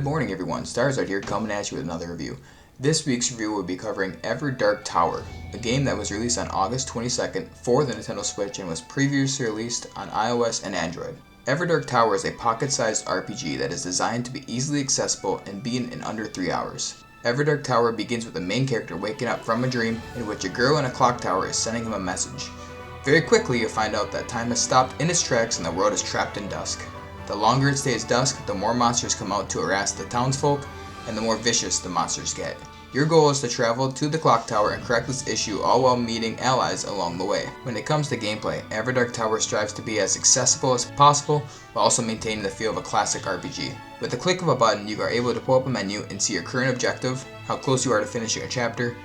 Good morning everyone, Starzard here coming at you with another review. This week's review will be covering Everdark Tower, a game that was released on August 22nd for the Nintendo Switch and was previously released on iOS and Android. Everdark Tower is a pocket-sized RPG that is designed to be easily accessible and beaten in under 3 hours. Everdark Tower begins with the main character waking up from a dream in which a girl in a clock tower is sending him a message. Very quickly you find out that time has stopped in its tracks and the world is trapped in dusk. The longer it stays dusk, the more monsters come out to harass the townsfolk, and the more vicious the monsters get. Your goal is to travel to the clock tower and correct this issue, all while meeting allies along the way. When it comes to gameplay, Everdark Tower strives to be as accessible as possible, while also maintaining the feel of a classic RPG. With the click of a button, you are able to pull up a menu and see your current objective, how close you are to finishing a chapter,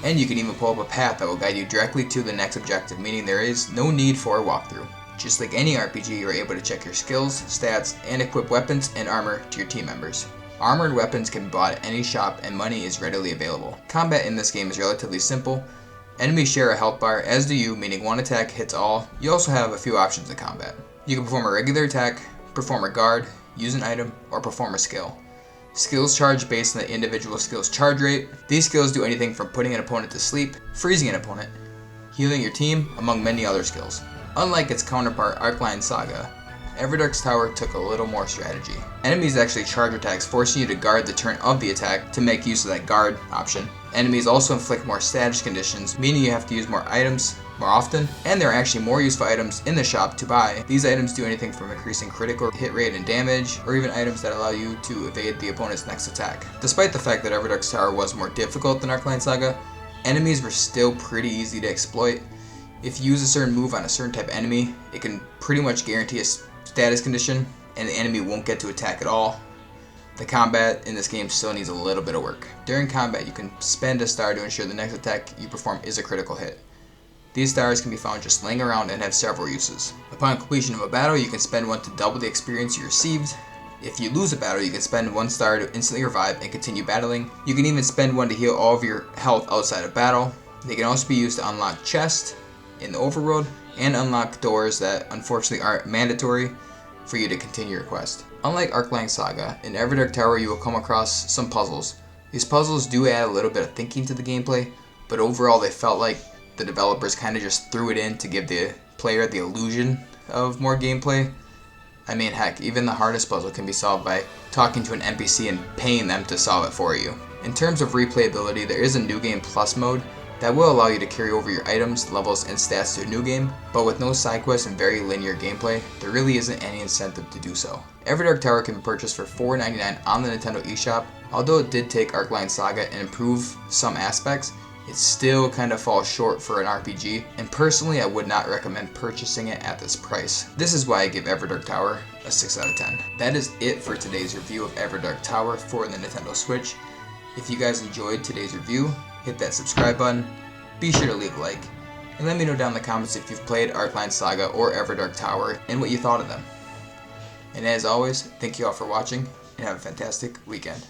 and you can even pull up a path that will guide you directly to the next objective, meaning there is no need for a walkthrough. Just like any RPG, you are able to check your skills, stats, and equip weapons and armor to your team members. Armored weapons can be bought at any shop and money is readily available. Combat in this game is relatively simple. Enemies share a health bar, as do you, meaning one attack hits all. You also have a few options in combat. You can perform a regular attack, perform a guard, use an item, or perform a skill. Skills charge based on the individual skill's charge rate. These skills do anything from putting an opponent to sleep, freezing an opponent, healing your team, among many other skills. Unlike its counterpart Arcline Saga, Everdark's Tower took a little more strategy. Enemies actually charge attacks, forcing you to guard the turn of the attack to make use of that guard option. Enemies also inflict more status conditions, meaning you have to use more items more often, and there are actually more useful items in the shop to buy. These items do anything from increasing critical hit rate and damage, or even items that allow you to evade the opponent's next attack. Despite the fact that Everdark's Tower was more difficult than Arcline Saga, enemies were still pretty easy to exploit. If you use a certain move on a certain type of enemy, it can pretty much guarantee a status condition, and the enemy won't get to attack at all. The combat in this game still needs a little bit of work. During combat, you can spend a star to ensure the next attack you perform is a critical hit. These stars can be found just laying around and have several uses. Upon completion of a battle, you can spend one to double the experience you received. If you lose a battle, you can spend 1 star to instantly revive and continue battling. You can even spend 1 to heal all of your health outside of battle. They can also be used to unlock chests in the overworld and unlock doors that unfortunately aren't mandatory for you to continue your quest. Unlike Arcline Saga, in Everdark Tower you will come across some puzzles. These puzzles do add a little bit of thinking to the gameplay, but overall they felt like the developers kind of just threw it in to give the player the illusion of more gameplay. I mean, heck, even the hardest puzzle can be solved by talking to an NPC and paying them to solve it for you. In terms of replayability, there is a New Game Plus mode that will allow you to carry over your items, levels, and stats to a new game, but with no side quests and very linear gameplay, there really isn't any incentive to do so. Everdark Tower can be purchased for $4.99 on the Nintendo eShop. Although it did take Arcline Saga and improve some aspects, it still kind of falls short for an RPG, and personally I would not recommend purchasing it at this price. This is why I give Everdark Tower a 6 out of 10. That is it for today's review of Everdark Tower for the Nintendo Switch. If you guys enjoyed today's review, hit that subscribe button, be sure to leave a like, and let me know down in the comments if you've played Arcline Saga or Everdark Tower and what you thought of them. And as always, thank you all for watching, and have a fantastic weekend.